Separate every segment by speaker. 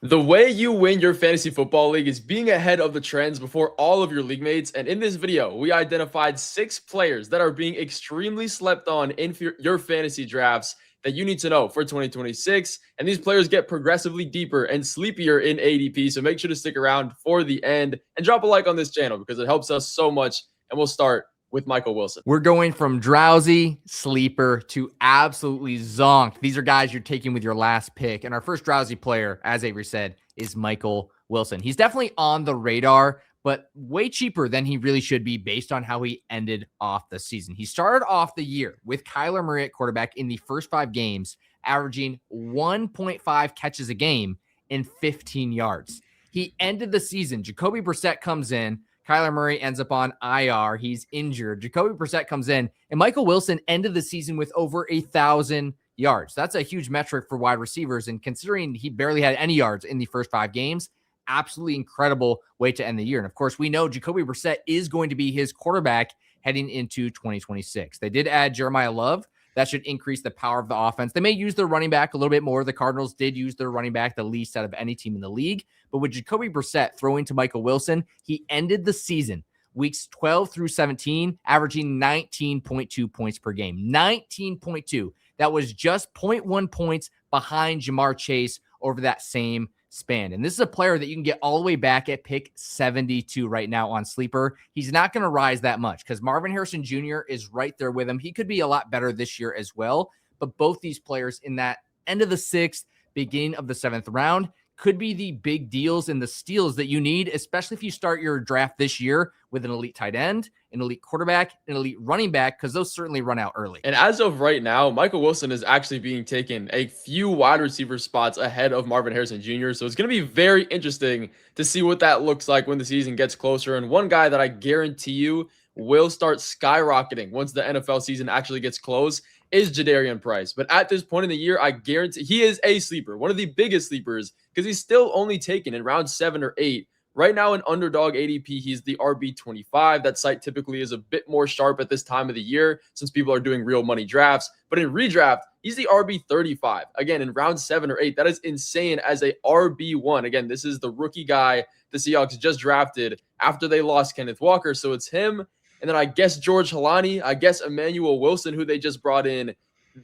Speaker 1: The way you win your fantasy football league is being ahead of the trends before all of your league mates. And in this video, we identified 6 players that are being extremely slept on in your fantasy drafts that you need to know for 2026. And these players get progressively deeper and sleepier in ADP. So make sure to stick around for the end and drop a like on this channel because it helps us so much. And we'll start with Michael Wilson.
Speaker 2: We're going from drowsy, sleeper to absolutely zonked. These are guys you're taking with your last pick. And our first drowsy player, as Avery said, is Michael Wilson. He's definitely on the radar, but way cheaper than he really should be based on how he ended off the season. He started off the year with Kyler Murray at quarterback in the first 5 games, averaging 1.5 catches a game and 15 yards. He ended the season. Jacoby Brissett comes in. Kyler Murray ends up on IR. He's injured. Jacoby Brissett comes in, and Michael Wilson ended the season with over 1,000 yards. That's a huge metric for wide receivers, and considering he barely had any yards in the first 5 games, absolutely incredible way to end the year. And of course, we know Jacoby Brissett is going to be his quarterback heading into 2026. They did add Jeremiah Love. That should increase the power of the offense. They may use their running back a little bit more. The Cardinals did use their running back the least out of any team in the league. But with Jacoby Brissett throwing to Michael Wilson, he ended the season weeks 12 through 17, averaging 19.2 points per game. 19.2. That was just 0.1 points behind Jamar Chase over that same span. And this is a player that you can get all the way back at pick 72 right now on Sleeper. He's not going to rise that much because Marvin Harrison Jr. is right there with him. He could be a lot better this year as well. But both these players in that end of the 6th, beginning of the 7th round could be the big deals and the steals that you need, especially if you start your draft this year with an elite tight end, an elite quarterback, an elite running back, because those certainly run out early.
Speaker 1: And as of right now, Michael Wilson is actually being taken a few wide receiver spots ahead of Marvin Harrison Jr. So it's going to be very interesting to see what that looks like when the season gets closer. And one guy that I guarantee you will start skyrocketing once the NFL season actually gets close is Jadarian Price. But at this point in the year, I guarantee he is a sleeper, one of the biggest sleepers, because he's still only taken in round 7 or 8. Right now in underdog ADP, he's the RB25. That site typically is a bit more sharp at this time of the year since people are doing real money drafts. But in redraft, he's the RB35. Again, in round 7 or 8, that is insane as a RB1. Again, this is the rookie guy the Seahawks just drafted after they lost Kenneth Walker. So it's him. And then I guess George Halani, I guess Emmanuel Wilson, who they just brought in.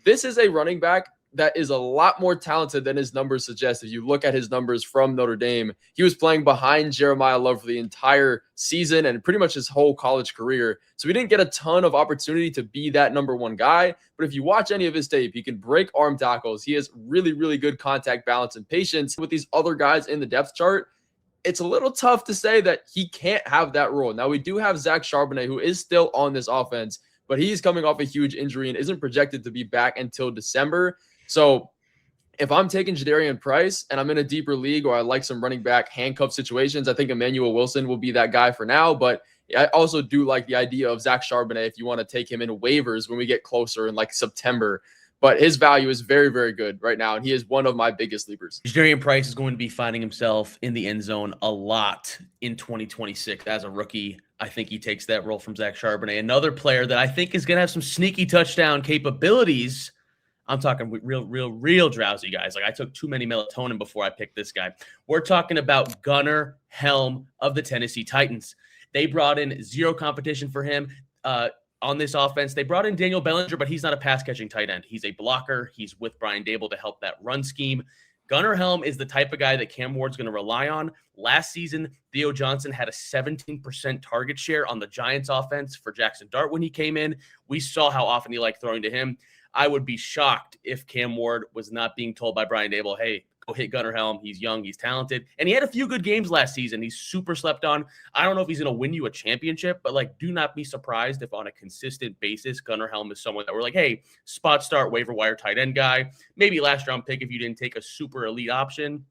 Speaker 1: This is a running back that is a lot more talented than his numbers suggest. If you look at his numbers from Notre Dame, he was playing behind Jeremiah Love for the entire season and pretty much his whole college career. So he didn't get a ton of opportunity to be that number 1 guy. But if you watch any of his tape, he can break arm tackles. He has really, really good contact balance and patience. With these other guys in the depth chart, it's a little tough to say that he can't have that role. Now, we do have Zach Charbonnet, who is still on this offense, but he's coming off a huge injury and isn't projected to be back until December. So if I'm taking Jadarian Price and I'm in a deeper league or I like some running back handcuff situations, I think Emmanuel Wilson will be that guy for now. But I also do like the idea of Zach Charbonnet if you want to take him in waivers when we get closer in like September. But his value is very, very good right now, and he is one of my biggest sleepers.
Speaker 3: Jadarian Price is going to be finding himself in the end zone a lot in 2026 as a rookie. I think he takes that role from Zach Charbonnet. Another player that I think is going to have some sneaky touchdown capabilities. I'm talking real drowsy guys. Like I took too many melatonin before I picked this guy. We're talking about Gunnar Helm of the Tennessee Titans. They brought in zero competition for him. On this offense, they brought in Daniel Bellinger, but he's not a pass-catching tight end. He's a blocker. He's with Brian Dable to help that run scheme. Gunnar Helm is the type of guy that Cam Ward's going to rely on. Last season, Theo Johnson had a 17% target share on the Giants offense for Jackson Dart when he came in. We saw how often he liked throwing to him. I would be shocked if Cam Ward was not being told by Brian Dable, hey, go hit Gunnar Helm. He's young. He's talented. And he had a few good games last season. He's super slept on. I don't know if he's going to win you a championship, but like, do not be surprised if on a consistent basis, Gunnar Helm is someone that we're like, hey, spot start waiver wire tight end guy, maybe last round pick if you didn't take a super elite option.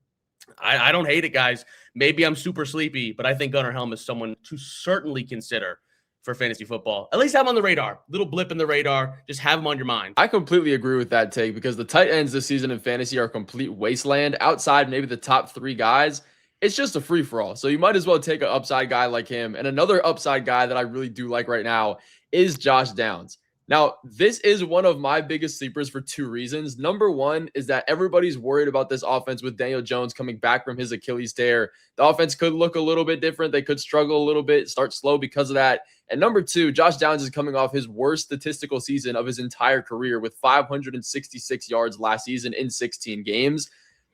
Speaker 3: I don't hate it, guys. Maybe I'm super sleepy, but I think Gunnar Helm is someone to certainly consider for fantasy football. At least have him on the radar. Little blip in the radar. Just have him on your mind.
Speaker 1: I completely agree with that take because the tight ends this season in fantasy are a complete wasteland. Outside maybe the top 3 guys, it's just a free-for-all. So you might as well take an upside guy like him. And another upside guy that I really do like right now is Josh Downs. Now, this is one of my biggest sleepers for two reasons. Number one is that everybody's worried about this offense with Daniel Jones coming back from his Achilles tear. The offense could look a little bit different. They could struggle a little bit, start slow because of that. And number two, Josh Downs is coming off his worst statistical season of his entire career with 566 yards last season in 16 games.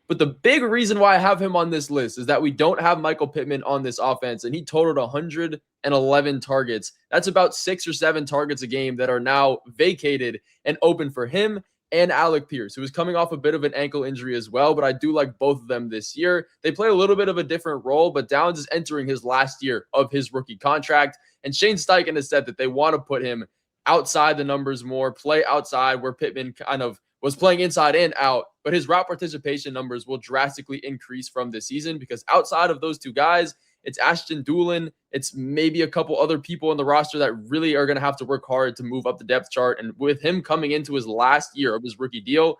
Speaker 1: But the big reason why I have him on this list is that we don't have Michael Pittman on this offense, and he totaled 111 targets. That's about 6 or 7 targets a game that are now vacated and open for him and Alec Pierce, who is coming off a bit of an ankle injury as well, but I do like both of them this year. They play a little bit of a different role, but Downs is entering his last year of his rookie contract, and Shane Steichen has said that they want to put him outside the numbers more, play outside where Pittman kind of was playing inside and out, but his route participation numbers will drastically increase from this season because outside of those two guys, it's Ashton Doolin. It's maybe a couple other people on the roster that really are going to have to work hard to move up the depth chart. And with him coming into his last year of his rookie deal,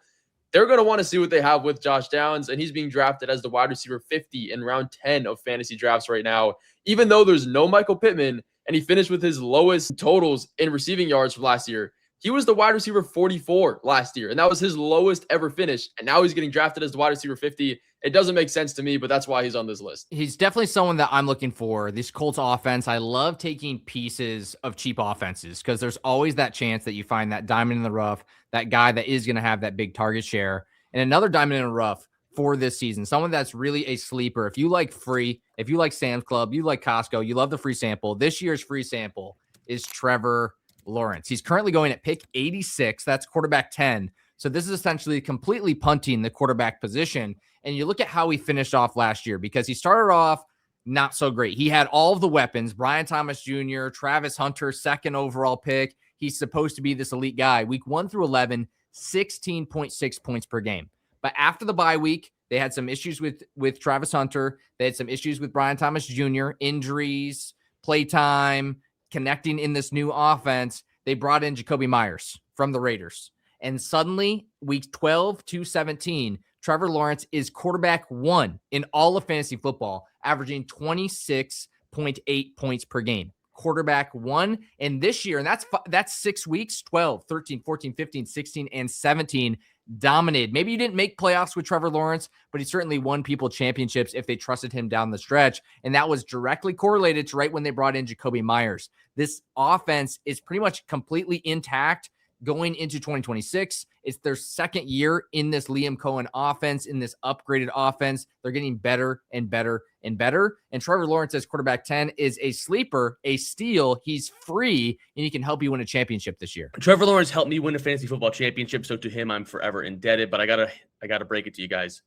Speaker 1: they're going to want to see what they have with Josh Downs. And he's being drafted as the wide receiver 50 in round 10 of fantasy drafts right now, even though there's no Michael Pittman and he finished with his lowest totals in receiving yards from last year. He was the wide receiver 44 last year, and that was his lowest ever finish. And now he's getting drafted as the wide receiver 50. It doesn't make sense to me, but that's why he's on this list.
Speaker 2: He's definitely someone that I'm looking for. This Colts offense, I love taking pieces of cheap offenses because there's always that chance that you find that diamond in the rough, that guy that is going to have that big target share. And another diamond in the rough for this season, someone that's really a sleeper. If you like free, if you like Sam's Club, you like Costco, you love the free sample, this year's free sample is Trevor Lawrence. He's currently going at pick 86. That's quarterback 10. So this is essentially completely punting the quarterback position. And you look at how he finished off last year because he started off not so great. He had all of the weapons, Brian Thomas Jr., Travis Hunter, second overall pick. He's supposed to be this elite guy. Week 1 through 11, 16.6 points per game. But after the bye week, they had some issues with Travis Hunter. They had some issues with Brian Thomas Jr., injuries, playtime, connecting in this new offense. They brought in Jacoby Myers from the Raiders. And suddenly, week 12 to 17, Trevor Lawrence is quarterback 1 in all of fantasy football, averaging 26.8 points per game. Quarterback 1. And this year, and that's 6 weeks, 12, 13, 14, 15, 16, and 17, dominated. Maybe you didn't make playoffs with Trevor Lawrence, but he certainly won people championships if they trusted him down the stretch. And that was directly correlated to right when they brought in Jacoby Myers. This offense is pretty much completely intact going into 2026. It's their second year in this Liam Cohen offense, in this upgraded offense. They're getting better and better and better. And Trevor Lawrence as quarterback 10 is a sleeper, a steal. He's free, and he can help you win a championship this year.
Speaker 3: Trevor Lawrence helped me win a fantasy football championship, so to him, I'm forever indebted. But I gotta break it to you guys.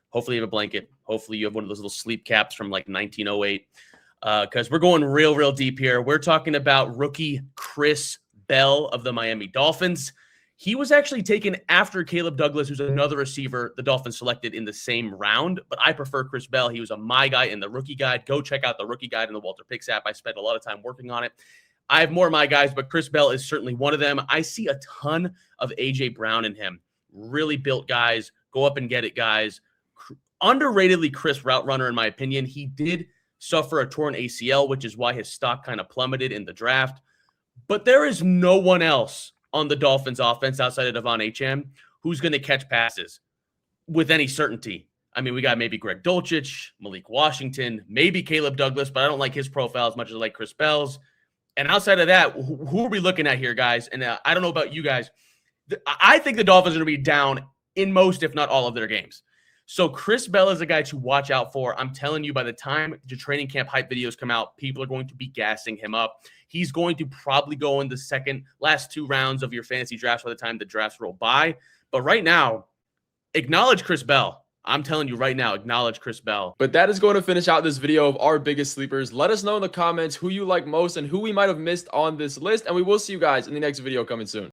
Speaker 3: Hopefully you have a blanket. Hopefully you have one of those little sleep caps from like 1908. Because we're going real deep here. We're talking about rookie Chris Bell of the Miami Dolphins. He was actually taken after Caleb Douglas, who's another receiver the Dolphins selected in the same round, but I prefer Chris Bell. He was a my guy in the rookie guide. Go check out the rookie guide in the WalterPicks app. I spent a lot of time working on it. I have more my guys, but Chris Bell is certainly one of them. I see a ton of A.J. Brown in him. Really built guys. Go up and get it, guys. Underratedly crisp route runner, in my opinion. He did suffer a torn ACL, which is why his stock kind of plummeted in the draft. But there is no one else on the Dolphins offense outside of Devon Achane who's going to catch passes with any certainty. I mean, we got maybe Greg Dulcich, Malik Washington, maybe Caleb Douglas, but I don't like his profile as much as I like Chris Bell's. And outside of that, who are we looking at here, guys? And I don't know about you guys. I think the Dolphins are going to be down in most, if not all, of their games. So Chris Bell is a guy to watch out for. I'm telling you, by the time the training camp hype videos come out, people are going to be gassing him up. He's going to probably go in the last 2 rounds of your fantasy drafts by the time the drafts roll by. But right now, acknowledge Chris Bell. I'm telling you right now, acknowledge Chris Bell.
Speaker 1: But that is going to finish out this video of our biggest sleepers. Let us know in the comments who you like most and who we might have missed on this list. And we will see you guys in the next video coming soon.